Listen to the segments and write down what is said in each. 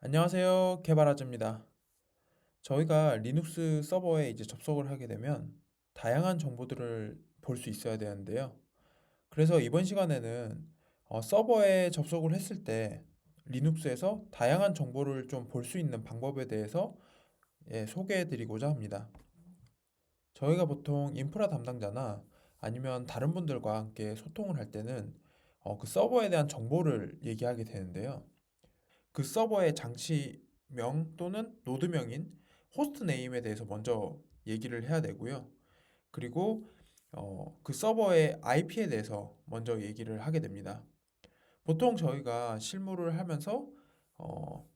안녕하세요. 개발아즈입니다. 저희가 리눅스 서버에 이제 접속을 하게 되면 다양한 정보들을 볼 수 있어야 되는데요. 그래서 이번 시간에는 서버에 접속을 했을 때 리눅스에서 다양한 정보를 좀 볼 수 있는 방법에 대해서 소개해 드리고자 합니다. 저희가 보통 인프라 담당자나 아니면 다른 분들과 함께 소통을 할 때는 그 서버에 대한 정보를 얘기하게 되는데요. 그 서버의 장치명 또는 노드명인 호스트 네임에 대해서 먼저 얘기를 해야 되고요. 그리고 그 서버의 IP에 대해서 먼저 얘기를 하게 됩니다. 보통 저희가 실무를 하면서 어,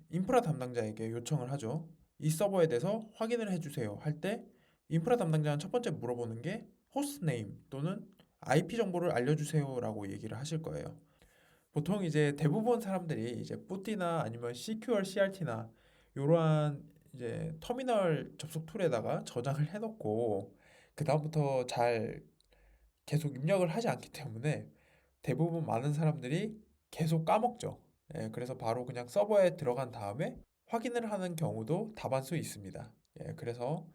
인프라 담당자에게 요청을 하죠. 이 서버에 대해서 확인을 해주세요. 할 때 인프라 담당자는 첫 번째 물어보는 게 호스트 네임 또는 IP 정보를 알려주세요라고 얘기를 하실 거예요. 보통 이제 대부분 사람들이 이제 뿌띠나 아니면 CQR, CRT나 이러한 이제 터미널 접속 툴에다가 저장을 해놓고 그 다음부터 잘 계속 입력을 하지 않기 때문에 대부분 많은 사람들이 계속 까먹죠. 그래서 바로 그냥 서버에 들어간 다음에 확인을 하는 경우도 다반수 있습니다. 그래서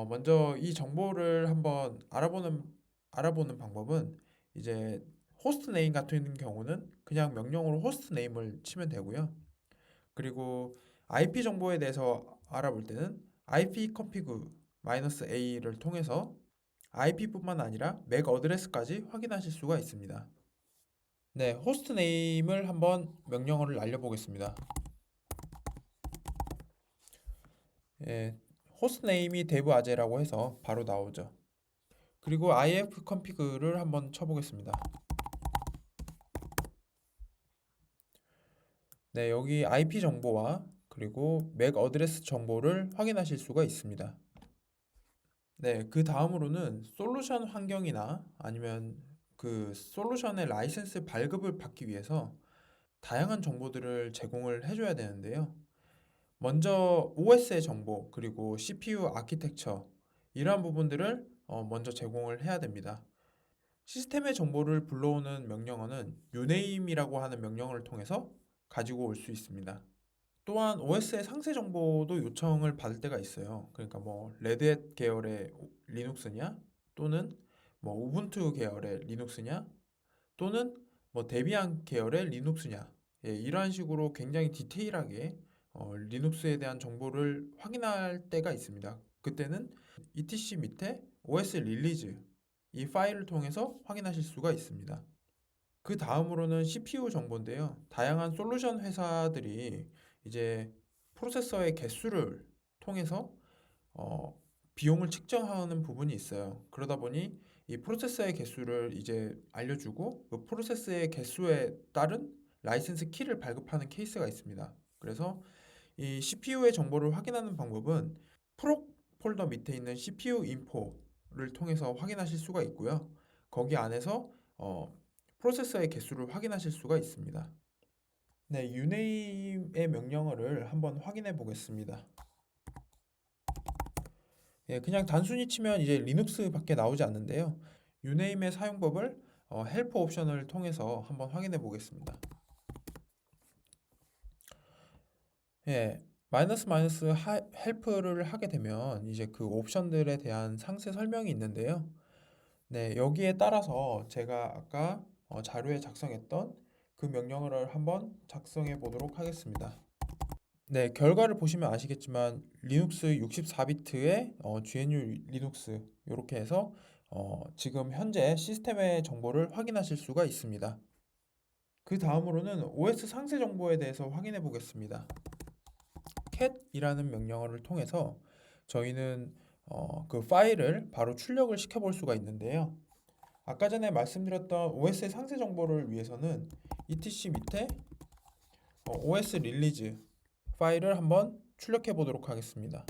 먼저 이 정보를 한번 알아보는 방법은 이제 호스트 네임 같은 경우는 그냥 명령으로 호스트 네임을 치면 되고요. 그리고 IP 정보에 대해서 알아볼 때는 IP config -a를 통해서 IP뿐만 아니라 맥 어드레스까지 확인하실 수가 있습니다. 네, 호스트 네임을 한번 명령어를 날려보겠습니다. 예, 호스트 네임이 dev a제라고 해서 바로 나오죠. 그리고 ifconfig를 한번 쳐보겠습니다. 네, 여기 IP 정보와 그리고 맥 어드레스 정보를 확인하실 수가 있습니다. 네, 그 다음으로는 솔루션 환경이나 아니면 그 솔루션의 라이센스 발급을 받기 위해서 다양한 정보들을 제공을 해줘야 되는데요. 먼저 OS의 정보, 그리고 CPU 아키텍처, 이러한 부분들을 먼저 제공을 해야 됩니다. 시스템의 정보를 불러오는 명령어는 uname이라고 하는 명령어를 통해서 가지고 올 수 있습니다. 또한 OS의 상세 정보도 요청을 받을 때가 있어요. 그러니까 뭐 레드햇 계열의 리눅스냐, 또는 뭐 우분투 계열의 리눅스냐, 또는 뭐 데비안 계열의 리눅스냐. 이러한 식으로 굉장히 디테일하게 리눅스에 대한 정보를 확인할 때가 있습니다. 그때는 etc 밑에 OS 릴리즈 이 파일을 통해서 확인하실 수가 있습니다. 그 다음으로는 CPU 정보인데요. 다양한 솔루션 회사들이 이제 프로세서의 개수를 통해서 어, 비용을 측정하는 부분이 있어요. 그러다 보니 이 프로세서의 개수를 이제 알려주고 그 프로세서의 개수에 따른 라이센스 키를 발급하는 케이스가 있습니다. 그래서 이 CPU의 정보를 확인하는 방법은 프로 폴더 밑에 있는 CPU 인포를 통해서 확인하실 수가 있고요. 거기 안에서 프로세서의 개수를 확인하실 수가 있습니다. 네, uname의 명령어를 한번 확인해 보겠습니다. 그냥 단순히 치면 이제 리눅스밖에 나오지 않는데요. uname의 사용법을 헬프 옵션을 통해서 한번 확인해 보겠습니다. 마이너스 헬프를 하게 되면 이제 그 옵션들에 대한 상세 설명이 있는데요. 네, 여기에 따라서 제가 아까 자료에 작성했던 그 명령어를 한번 작성해 보도록 하겠습니다. 네, 결과를 보시면 아시겠지만 리눅스 64비트의 GNU 리눅스 이렇게 해서 지금 현재 시스템의 정보를 확인하실 수가 있습니다. 그 다음으로는 OS 상세 정보에 대해서 확인해 보겠습니다. cat이라는 명령어를 통해서 저희는 그 파일을 바로 출력을 시켜볼 수가 있는데요. 아까 전에 말씀드렸던 OS의 상세 정보를 위해서는 etc 밑에 OS 릴리즈 파일을 한번 출력해 보도록 하겠습니다.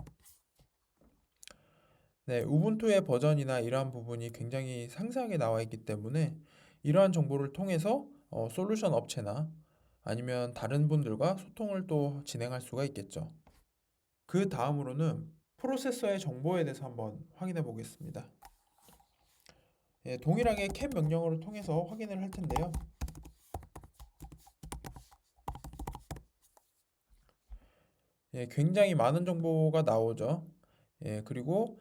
네, 우분투의 버전이나 이러한 부분이 굉장히 상세하게 나와 있기 때문에 이러한 정보를 통해서 솔루션 업체나 아니면 다른 분들과 소통을 또 진행할 수가 있겠죠. 그 다음으로는 프로세서의 정보에 대해서 한번 확인해 보겠습니다. 동일하게 cat 명령어를 통해서 확인을 할 텐데요. 예, 굉장히 많은 정보가 나오죠. 예, 그리고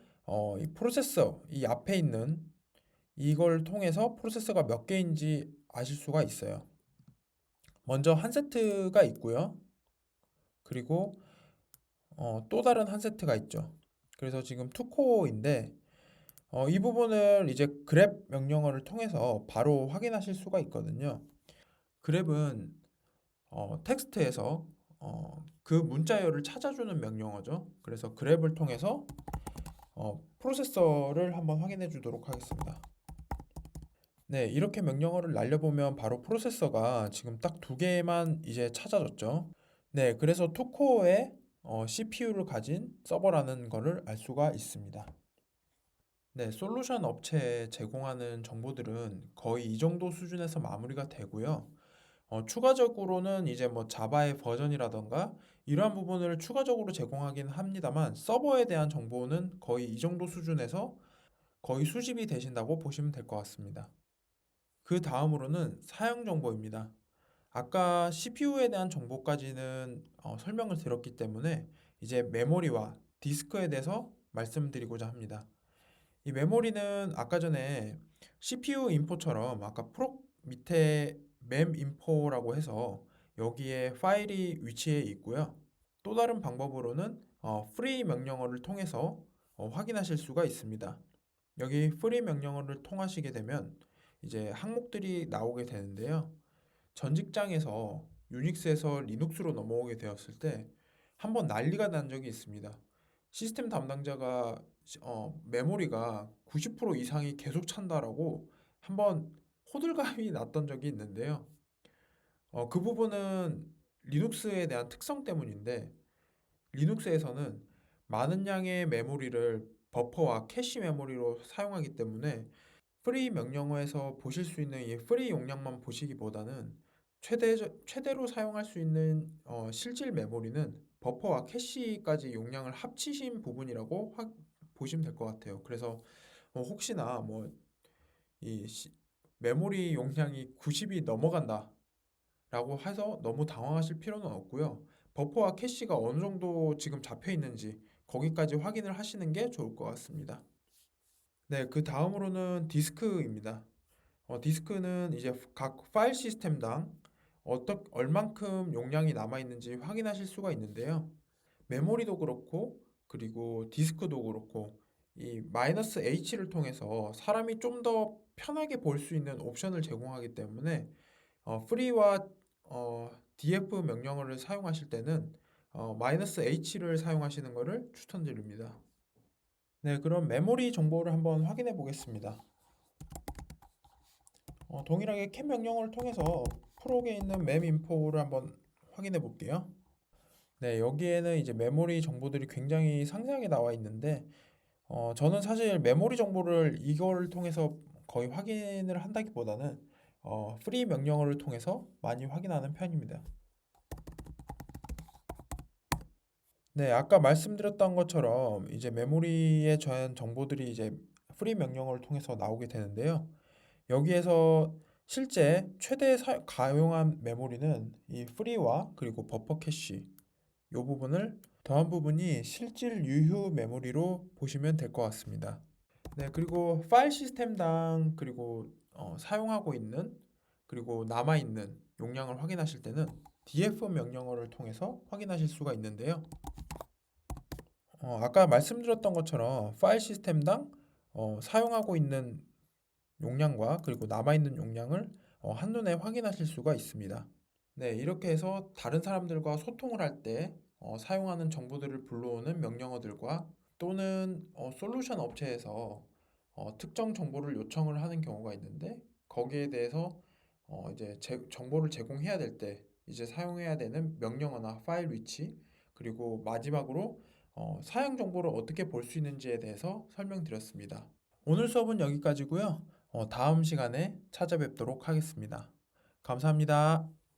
이 프로세서 이 앞에 있는 이걸 통해서 프로세서가 몇 개인지 아실 수가 있어요. 먼저 한 세트가 있고요. 그리고 또 다른 한 세트가 있죠. 그래서 지금 투코어인데 이 부분을 이제 grep 명령어를 통해서 바로 확인하실 수가 있거든요. grep은 텍스트에서 그 문자열을 찾아주는 명령어죠. 그래서 grep을 통해서 프로세서를 한번 확인해 주도록 하겠습니다. 네, 이렇게 명령어를 날려보면 바로 프로세서가 지금 딱 두 개만 이제 찾아졌죠. 네, 그래서 투코어에 CPU를 가진 서버라는 거를 알 수가 있습니다. 네, 솔루션 업체에 제공하는 정보들은 거의 이 정도 수준에서 마무리가 되고요. 추가적으로는 이제 뭐 자바의 버전이라던가 이러한 부분을 추가적으로 제공하긴 합니다만 서버에 대한 정보는 거의 이 정도 수준에서 거의 수집이 되신다고 보시면 될 것 같습니다. 그 다음으로는 사용 정보입니다. 아까 CPU에 대한 정보까지는 설명을 드렸기 때문에 이제 메모리와 디스크에 대해서 말씀드리고자 합니다. 이 메모리는 아까 전에 CPU 인포처럼 아까 프로 밑에 멤 인포라고 해서 여기에 파일이 위치해 있고요. 또 다른 방법으로는 free 명령어를 통해서 확인하실 수가 있습니다. 여기 free 명령어를 통하시게 되면 이제 항목들이 나오게 되는데요. 전 직장에서 유닉스에서 리눅스로 넘어오게 되었을 때 한번 난리가 난 적이 있습니다. 시스템 담당자가 메모리가 90% 이상이 계속 찬다라고 한번 호들갑이 났던 적이 있는데요. 그 부분은 리눅스에 대한 특성 때문인데 리눅스에서는 많은 양의 메모리를 버퍼와 캐시 메모리로 사용하기 때문에 프리 명령어에서 보실 수 있는 이 프리 용량만 보시기보다는 최대로 사용할 수 있는 실질 메모리는 버퍼와 캐시까지 용량을 합치신 부분이라고 보시면 될 것 같아요. 그래서 혹시나 뭐 이 메모리 용량이 90이 넘어간다라고 해서 너무 당황하실 필요는 없고요. 버퍼와 캐시가 어느 정도 지금 잡혀 있는지 거기까지 확인을 하시는 게 좋을 것 같습니다. 네, 그 다음으로는 디스크입니다. 디스크는 이제 각 파일 시스템당 얼만큼 용량이 남아 있는지 확인하실 수가 있는데요. 메모리도 그렇고 그리고 디스크도 그렇고 이 마이너스 H를 통해서 사람이 좀 더 편하게 볼 수 있는 옵션을 제공하기 때문에 프리와 df 명령어를 사용하실 때는 마이너스 H를 사용하시는 것을 추천드립니다. 네, 그럼 메모리 정보를 한번 확인해 보겠습니다. 동일하게 cat 명령어를 통해서 프록에 있는 mem인포를 한번 확인해 볼게요. 네, 여기에는 이제 메모리 정보들이 굉장히 상세하게 나와 있는데 저는 사실 메모리 정보를 이걸 통해서 거의 확인을 한다기보다는 free 명령어를 통해서 많이 확인하는 편입니다. 네, 아까 말씀드렸던 것처럼 이제 메모리에 저한 정보들이 이제 free 명령어를 통해서 나오게 되는데요. 여기에서 실제 최대 가용한 메모리는 이 프리와 그리고 버퍼 캐시 이 부분을 더한 부분이 실질 유효 메모리로 보시면 될 것 같습니다. 네, 그리고 파일 시스템당 그리고 사용하고 있는 그리고 남아 있는 용량을 확인하실 때는 df 명령어를 통해서 확인하실 수가 있는데요. 아까 말씀드렸던 것처럼 파일 시스템당 사용하고 있는 용량과 그리고 남아있는 용량을 한눈에 확인하실 수가 있습니다. 네, 이렇게 해서 다른 사람들과 소통을 할 때 사용하는 정보들을 불러오는 명령어들과 또는 솔루션 업체에서 특정 정보를 요청을 하는 경우가 있는데 거기에 대해서 이제 정보를 제공해야 될 때 이제 사용해야 되는 명령어나 파일 위치 그리고 마지막으로 사용 정보를 어떻게 볼 수 있는지에 대해서 설명드렸습니다. 오늘 수업은 여기까지고요. 다음 시간에 찾아뵙도록 하겠습니다. 감사합니다.